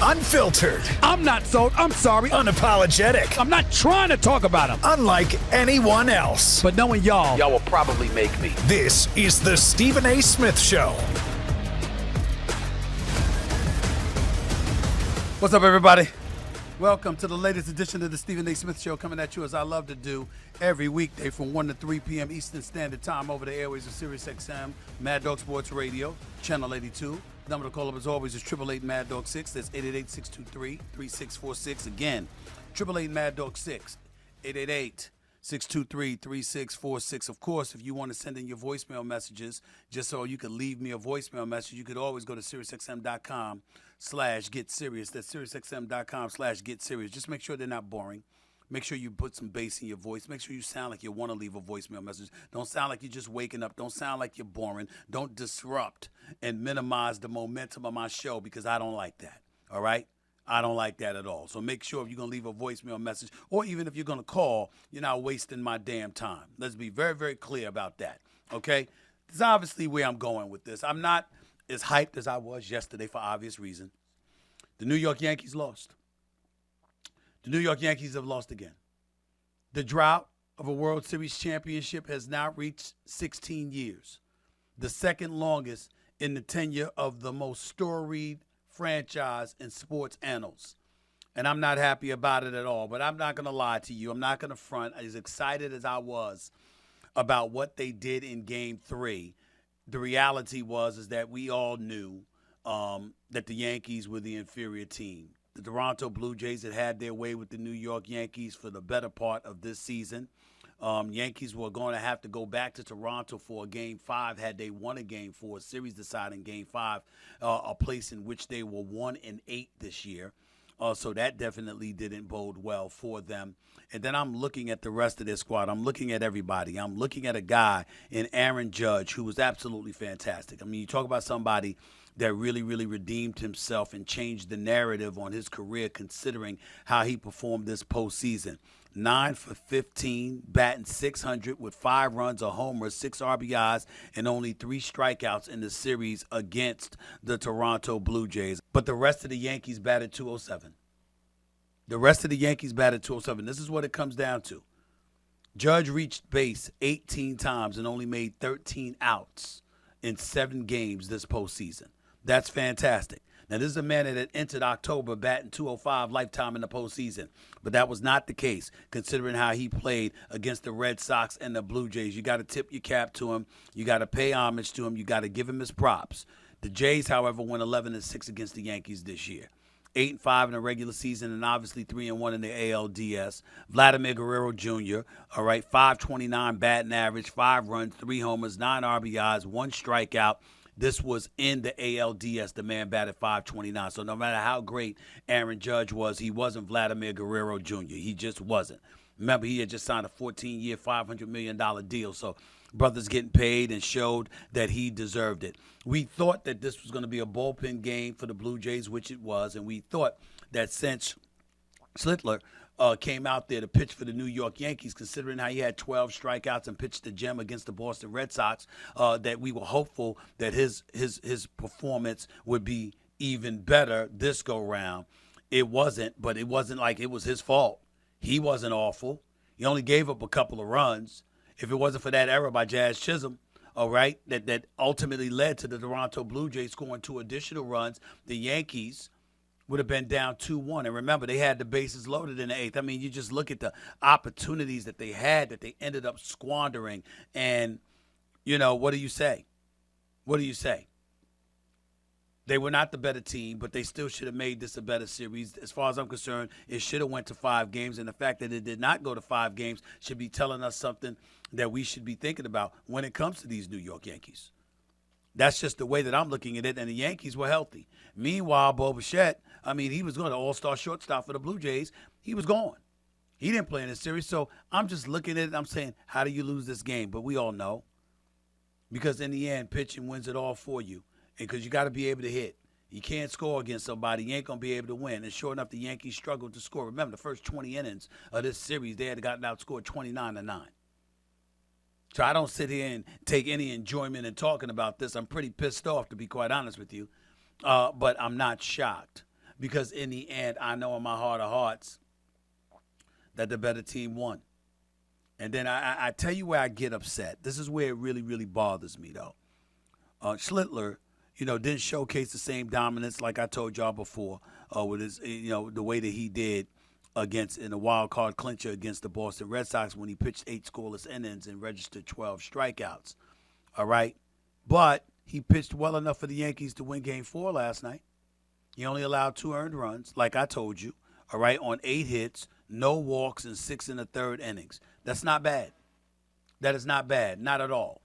Unfiltered. I'm not sold. I'm sorry. Unapologetic. I'm not trying to talk about him. Unlike anyone else. But knowing y'all will probably make me. This is the Stephen A. Smith Show. What's up, everybody? Welcome to the latest edition of the Stephen A. Smith Show, coming at you as I love to do every weekday from 1 to 3 p.m. Eastern Standard Time over the airways of Sirius XM, Mad Dog Sports Radio, Channel 82. The number to call up as always is 888 Mad Dog 6. That's 888-623-3646. Again, 888 Mad Dog 6, 888-623-3646. Of course, if you want to send in your voicemail messages, just so you can leave me a voicemail message, you could always go to SiriusXM.com/GetSerious. That's SiriusXM.com/GetSerious. Just make sure they're not boring. Make sure you put some bass in your voice. Make sure you sound like you want to leave a voicemail message. Don't sound like you're just waking up. Don't sound like you're boring. Don't disrupt and minimize the momentum of my show, because I don't like that, all right? I don't like that at all. So make sure if you're going to leave a voicemail message, or even if you're going to call, you're not wasting my damn time. Let's be very, very clear about that, okay? This is obviously where I'm going with this. I'm not as hyped as I was yesterday for obvious reasons. The New York Yankees lost. The New York Yankees have lost again. The drought of a World Series championship has now reached 16 years, the second longest in the tenure of the most storied franchise in sports annals. And I'm not happy about it at all, but I'm not going to lie to you. I'm not going to front. As excited as I was about what they did in Game 3, the reality is that we all knew that the Yankees were the inferior team. The Toronto Blue Jays had their way with the New York Yankees for the better part of this season. Yankees were going to have to go back to Toronto for a Game 5 had they won a Game 4, series deciding Game 5, a place in which they were 1-8 this year. So that definitely didn't bode well for them. And then I'm looking at the rest of their squad. I'm looking at everybody. I'm looking at a guy in Aaron Judge who was absolutely fantastic. I mean, you talk about somebody that really, really redeemed himself and changed the narrative on his career, considering how he performed this postseason. 9 for 15, batting .600 with 5 runs, a homer, 6 RBIs, and only 3 strikeouts in the series against the Toronto Blue Jays. But the rest of the Yankees batted .207. This is what it comes down to. Judge reached base 18 times and only made 13 outs in 7 games this postseason. That's fantastic. Now, this is a man that had entered October batting .205 lifetime in the postseason, but that was not the case considering how he played against the Red Sox and the Blue Jays. You got to tip your cap to him. You got to pay homage to him. You got to give him his props. The Jays, however, went 11-6 against the Yankees this year. 8-5 in the regular season, and obviously 3-1 in the ALDS. Vladimir Guerrero Jr., all right, .529 batting average, 5 runs, 3 homers, 9 RBIs, 1 strikeout. This was in the ALDS. The man batted .529. So no matter how great Aaron Judge was, he wasn't Vladimir Guerrero Jr. He just wasn't. Remember, he had just signed a 14-year, $500 million deal. So brothers getting paid and showed that he deserved it. We thought that this was going to be a bullpen game for the Blue Jays, which it was. And we thought that since Slittler came out there to pitch for the New York Yankees, considering how he had 12 strikeouts and pitched the gem against the Boston Red Sox, that we were hopeful that his performance would be even better this go-round. It wasn't, but it wasn't like it was his fault. He wasn't awful. He only gave up a couple of runs. If it wasn't for that error by Jazz Chisholm, all right, that ultimately led to the Toronto Blue Jays scoring 2 additional runs, the Yankees would have been down 2-1. And remember, they had the bases loaded in the 8th. I mean, you just look at the opportunities that they had that they ended up squandering. And, you know, what do you say? They were not the better team, but they still should have made this a better series. As far as I'm concerned, it should have went to 5 games. And the fact that it did not go to 5 games should be telling us something that we should be thinking about when it comes to these New York Yankees. That's just the way that I'm looking at it, and the Yankees were healthy. Meanwhile, Bo Bichette, I mean, he was going to all-star shortstop for the Blue Jays. He was gone. He didn't play in this series, so I'm just looking at it and I'm saying, how do you lose this game? But we all know, because in the end, pitching wins it all for you, and because you got to be able to hit. You can't score against somebody. You ain't going to be able to win. And sure enough, the Yankees struggled to score. Remember, the first 20 innings of this series, they had gotten outscored 29-9. So I don't sit here and take any enjoyment in talking about this. I'm pretty pissed off, to be quite honest with you. But I'm not shocked because in the end, I know in my heart of hearts that the better team won. And then I tell you where I get upset. This is where it really, really bothers me, though. Schlittler, didn't showcase the same dominance like I told y'all before with his, the way that he did in a wild card clincher against the Boston Red Sox when he pitched 8 scoreless innings and registered 12 strikeouts. All right? But he pitched well enough for the Yankees to win Game 4 last night. He only allowed 2 earned runs, like I told you, all right, on 8 hits, no walks, and 6 in the third innings. That's not bad. That is not bad, not at all.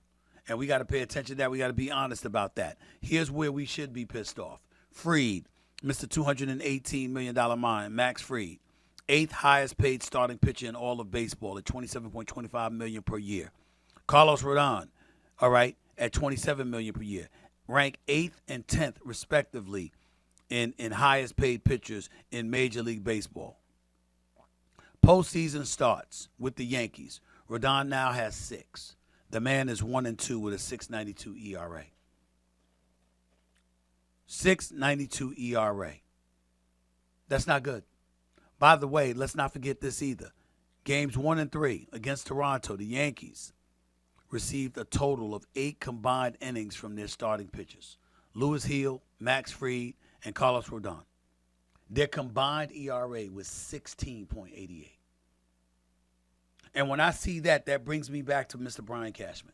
And we got to pay attention to that. We got to be honest about that. Here's where we should be pissed off. Fried, Mr. $218 million mind, Max Fried, 8th highest paid starting pitcher in all of baseball at $27.25 million per year. Carlos Rodon, all right, at $27 million per year, ranked 8th and 10th respectively in highest paid pitchers in Major League Baseball. Postseason starts with the Yankees. Rodon now has 6. The man is 1-2 with a 6.92 ERA. 6.92 ERA. That's not good. By the way, let's not forget this either. Games 1 and 3 against Toronto, the Yankees received a total of 8 combined innings from their starting pitchers. Louis Hill, Max Fried, and Carlos Rodon. Their combined ERA was 16.88. And when I see that, that brings me back to Mr. Brian Cashman.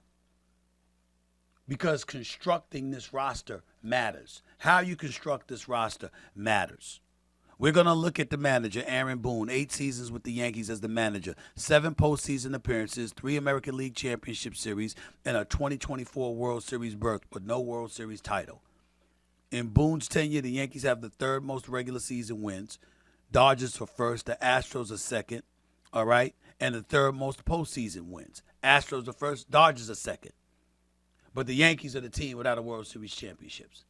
Because constructing this roster matters. How you construct this roster matters. We're going to look at the manager, Aaron Boone, 8 seasons with the Yankees as the manager, 7 postseason appearances, 3 American League Championship Series, and a 2024 World Series berth, but no World Series title. In Boone's tenure, the Yankees have the 3rd most regular season wins. Dodgers are first, the Astros are second, all right? And the 3rd most postseason wins. Astros are first, Dodgers are second. But the Yankees are the team without a World Series championships.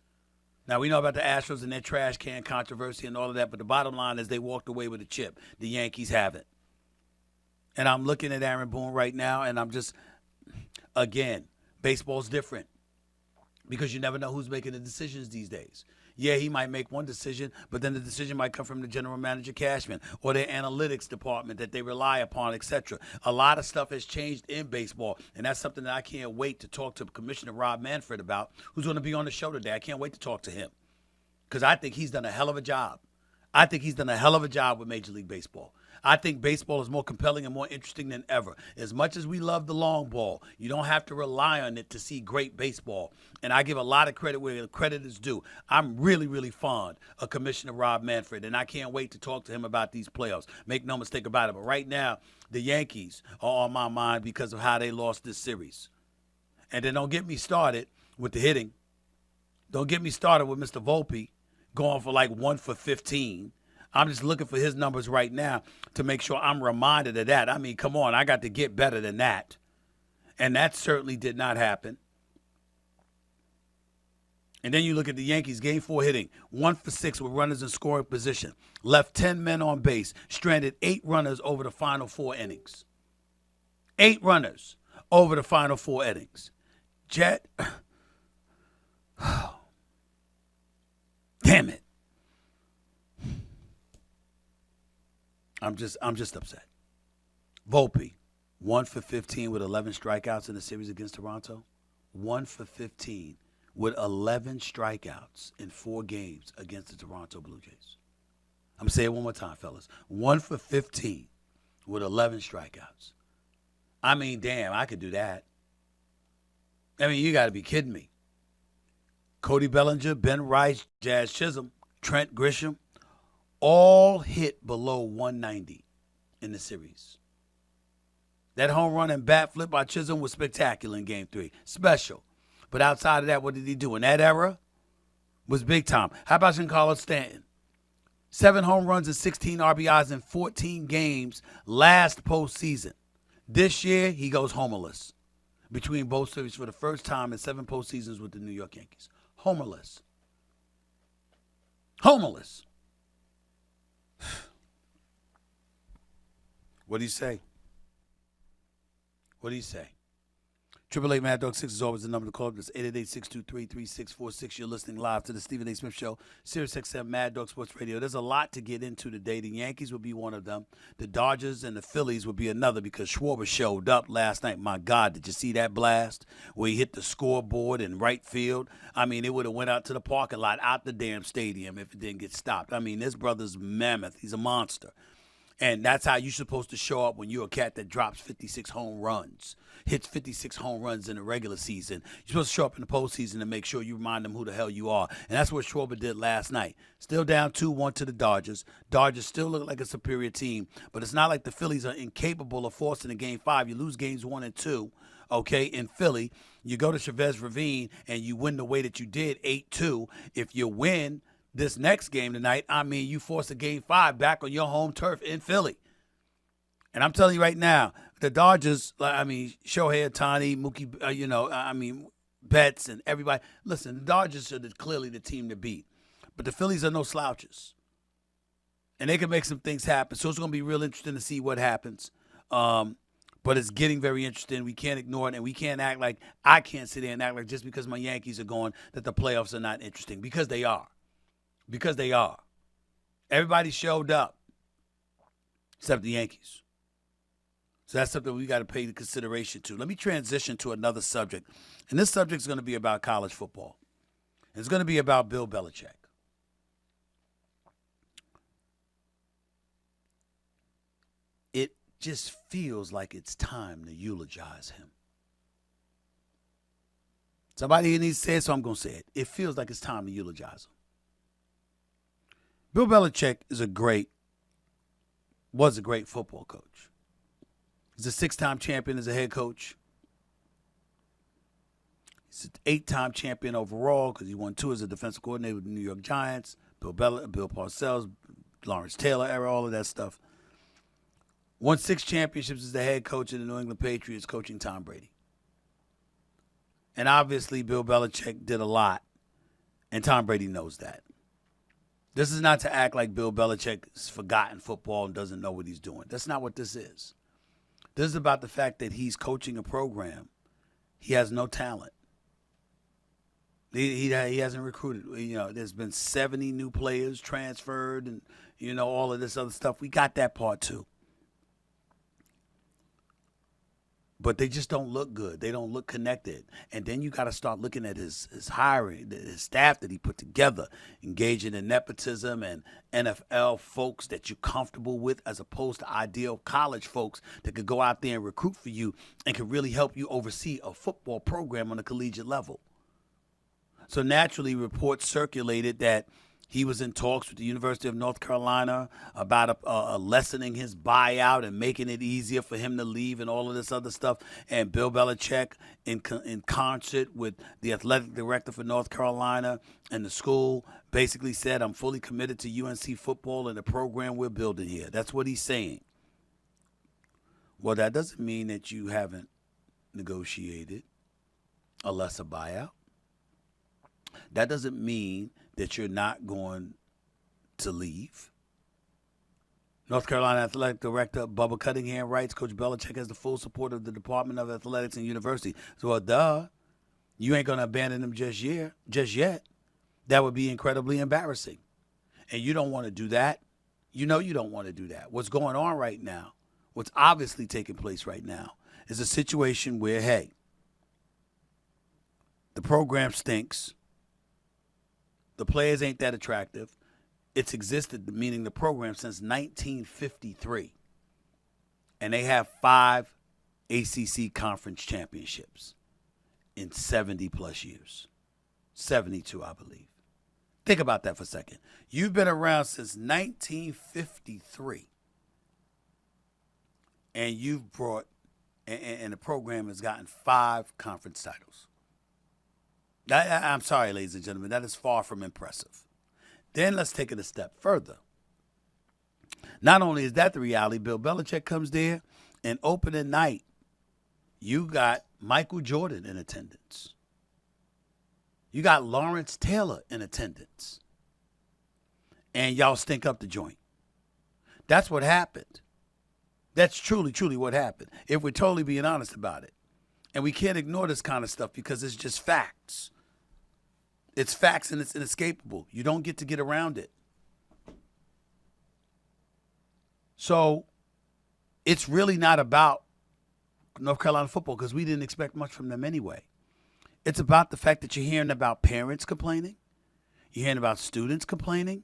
Now, we know about the Astros and their trash can controversy and all of that, but the bottom line is they walked away with a chip. The Yankees haven't. And I'm looking at Aaron Boone right now, and I'm just, again, baseball's different because you never know who's making the decisions these days. Yeah, he might make one decision, but then the decision might come from the general manager, Cashman, or their analytics department that they rely upon, etc. A lot of stuff has changed in baseball, and that's something that I can't wait to talk to Commissioner Rob Manfred about, who's going to be on the show today. I can't wait to talk to him because I think he's done a hell of a job. I think he's done a hell of a job with Major League Baseball. I think baseball is more compelling and more interesting than ever. As much as we love the long ball, you don't have to rely on it to see great baseball. And I give a lot of credit where credit is due. I'm really, really fond of Commissioner Rob Manfred, and I can't wait to talk to him about these playoffs. Make no mistake about it. But right now, the Yankees are on my mind because of how they lost this series. And then don't get me started with the hitting. Don't get me started with Mr. Volpe going for like 1 for 15. I'm just looking for his numbers right now to make sure I'm reminded of that. I mean, come on, I got to get better than that. And that certainly did not happen. And then you look at the Yankees, Game 4 hitting, 1 for 6 with runners in scoring position. Left 10 men on base, stranded 8 runners over the final 4 innings. 8 runners over the final 4 innings. Jet, damn it. I'm just upset. Volpe, 1 for 15 with 11 strikeouts in the series against Toronto. 1 for 15 with 11 strikeouts in 4 games against the Toronto Blue Jays. I'm going to say it one more time, fellas. 1 for 15 with 11 strikeouts. I mean, damn, I could do that. I mean, you got to be kidding me. Cody Bellinger, Ben Rice, Jazz Chisholm, Trent Grisham, all hit below 190 in the series. That home run and bat flip by Chisholm was spectacular in Game 3. Special. But outside of that, what did he do? In that era, was big time. How about Giancarlo Stanton? 7 home runs and 16 RBIs in 14 games last postseason. This year, he goes homerless between both series for the first time in 7 postseasons with the New York Yankees. Homerless. Homerless. What do you say? What do you say? 888 Mad Dog 6 is always the number to call. That's 888-623-3646. You're listening live to the Stephen A. Smith Show, Sirius XM Mad Dog Sports Radio. There's a lot to get into today. The Yankees will be one of them. The Dodgers and the Phillies will be another because Schwarber showed up last night. My God, did you see that blast where he hit the scoreboard in right field? I mean, it would have went out to the parking lot, out the damn stadium if it didn't get stopped. I mean, this brother's mammoth. He's a monster. And that's how you're supposed to show up when you're a cat that drops 56 home runs, hits 56 home runs in the regular season. You're supposed to show up in the postseason and make sure you remind them who the hell you are. And that's what Schwarber did last night. Still down 2-1 to the Dodgers. Dodgers still look like a superior team, but it's not like the Phillies are incapable of forcing a Game 5. You lose games 1 and 2, okay, in Philly. You go to Chavez Ravine and you win the way that you did, 8-2. If you win this next game tonight, I mean, you force a Game 5 back on your home turf in Philly. And I'm telling you right now, the Dodgers, I mean, Shohei Ohtani, Mookie, Betts and everybody. Listen, the Dodgers are clearly the team to beat. But the Phillies are no slouches. And they can make some things happen. So it's going to be real interesting to see what happens. But it's getting very interesting. We can't ignore it, and we can't act like, I can't sit there and act like just because my Yankees are going that the playoffs are not interesting, because they are. Because they are. Everybody showed up except the Yankees. So that's something we got to pay consideration to. Let me transition to another subject. And this subject is going to be about college football. It's going to be about Bill Belichick. It just feels like it's time to eulogize him. Somebody here needs to say it, so I'm going to say it. It feels like it's time to eulogize him. Bill Belichick was a great football coach. He's a 6-time champion as a head coach. He's an 8-time champion overall because he won 2 as a defensive coordinator with the New York Giants, Bill Parcells, Lawrence Taylor era, all of that stuff. Won 6 championships as the head coach of the New England Patriots, coaching Tom Brady. And obviously, Bill Belichick did a lot, and Tom Brady knows that. This is not to act like Bill Belichick has forgotten football and doesn't know what he's doing. That's not what this is. This is about the fact that he's coaching a program. He has no talent. He hasn't recruited. There's been 70 new players transferred and, all of this other stuff. We got that part too. But they just don't look good. They don't look connected. And then you got to start looking at his hiring, his staff that he put together, engaging in nepotism and NFL folks that you're comfortable with, as opposed to ideal college folks that could go out there and recruit for you and could really help you oversee a football program on a collegiate level. So naturally, reports circulated that he was in talks with the University of North Carolina about lessening his buyout and making it easier for him to leave and all of this other stuff. And Bill Belichick, in concert with the athletic director for North Carolina and the school, basically said, I'm fully committed to UNC football and the program we're building here. That's what he's saying. Well, that doesn't mean that you haven't negotiated a lesser buyout. That doesn't mean that you're not going to leave. North Carolina Athletic Director Bubba Cunningham writes, Coach Belichick has the full support of the Department of Athletics and University. So, you ain't going to abandon him just yet. That would be incredibly embarrassing. And you don't want to do that. You don't want to do that. What's going on right now, what's obviously taking place right now, is a situation where, hey, the program stinks. The players ain't that attractive. It's existed, meaning the program, since 1953. And they have 5 ACC conference championships in 70-plus years. 72, I believe. Think about that for a second. You've been around since 1953. And you've brought, and the program has gotten 5 conference titles. I'm sorry, ladies and gentlemen, that is far from impressive. Then let's take it a step further. Not only is that the reality, Bill Belichick comes there, and opening night, you got Michael Jordan in attendance. You got Lawrence Taylor in attendance. And y'all stink up the joint. That's what happened. That's truly, truly what happened, if we're totally being honest about it. And we can't ignore this kind of stuff because it's just facts. It's facts and it's inescapable. You don't get around it. So it's really not about North Carolina football because we didn't expect much from them anyway. It's about the fact that you're hearing about parents complaining. You're hearing about students complaining.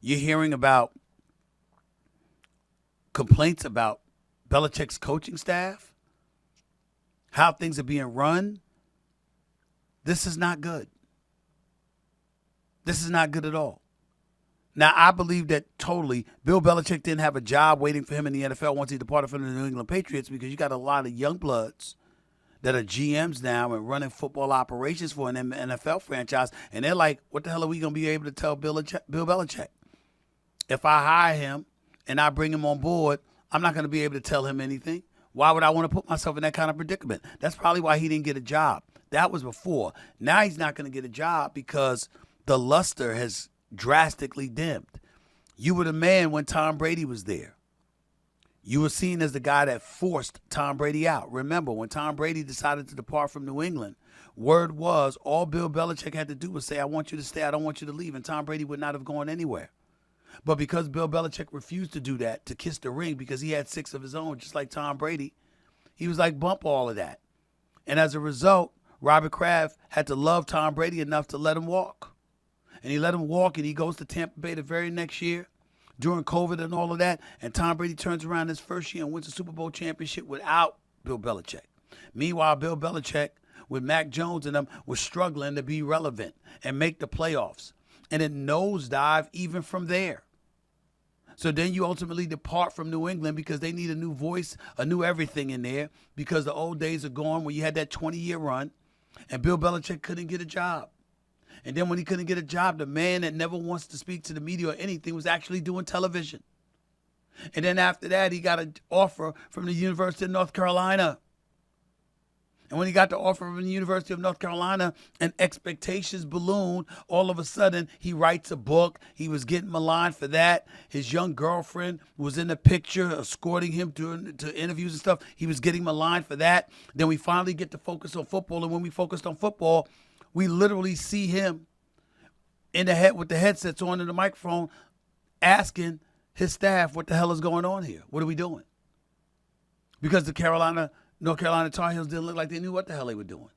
You're hearing about complaints about Belichick's coaching staff, how things are being run. This is not good. This is not good at all. Now, I believe that totally Bill Belichick didn't have a job waiting for him in the NFL once he departed from the New England Patriots because you got a lot of young bloods that are GMs now and running football operations for an NFL franchise, and they're like, what the hell are we going to be able to tell Bill Belichick? If I hire him and I bring him on board, I'm not going to be able to tell him anything. Why would I want to put myself in that kind of predicament? That's probably why he didn't get a job. That was before. Now he's not going to get a job because the luster has drastically dimmed. You were the man when Tom Brady was there. You were seen as the guy that forced Tom Brady out. Remember, when Tom Brady decided to depart from New England, word was all Bill Belichick had to do was say, I want you to stay, I don't want you to leave, and Tom Brady would not have gone anywhere. But because Bill Belichick refused to do that, to kiss the ring, because he had 6 of his own, just like Tom Brady, he was like, bump all of that. And as a result, Robert Kraft had to love Tom Brady enough to let him walk. And he let him walk, and he goes to Tampa Bay the very next year during COVID and all of that. And Tom Brady turns around his first year and wins the Super Bowl championship without Bill Belichick. Meanwhile, Bill Belichick, with Mac Jones and them, was struggling to be relevant and make the playoffs. And it nosedive even from there. So then you ultimately depart from New England because they need a new voice, a new everything in there, because the old days are gone when you had that 20-year run and Bill Belichick couldn't get a job. And then when he couldn't get a job, the man that never wants to speak to the media or anything was actually doing television. And then after that, he got an offer from the University of North Carolina. And when he got the offer from the University of North Carolina and expectations ballooned, all of a sudden he writes a book. He was getting maligned for that. His young girlfriend was in the picture escorting him to interviews and stuff. He was getting maligned for that. Then we finally get to focus on football. And when we focused on football, we literally see him in the head with the headsets on and the microphone asking his staff, what the hell is going on here? What are we doing? Because the North Carolina Tar Heels didn't look like they knew what the hell they were doing.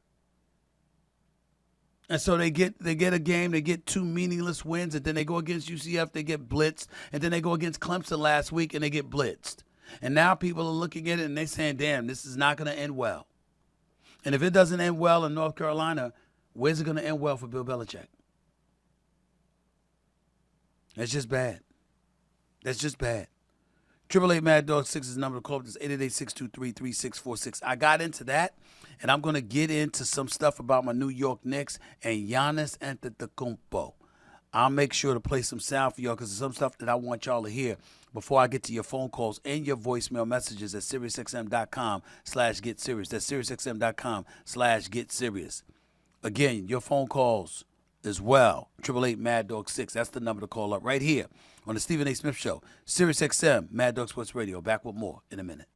And so they get a game, they get 2 meaningless wins, and then they go against UCF, they get blitzed, and then they go against Clemson last week and they get blitzed. And now people are looking at it and they're saying, damn, this is not going to end well. And if it doesn't end well in North Carolina, where's it going to end well for Bill Belichick? That's just bad. That's just bad. 888 Mad Dog 6 is the number to call up. It's 888-623-3646. I got into that, and I'm going to get into some stuff about my New York Knicks and Giannis Antetokounmpo. I'll make sure to play some sound for y'all because there's some stuff that I want y'all to hear before I get to your phone calls and your voicemail messages at SiriusXM.com/GetSerious. That's SiriusXM.com/GetSerious. Again, your phone calls as well. 888 Mad Dog 6. That's the number to call up right here on the Stephen A. Smith Show. SiriusXM, Mad Dog Sports Radio. Back with more in a minute.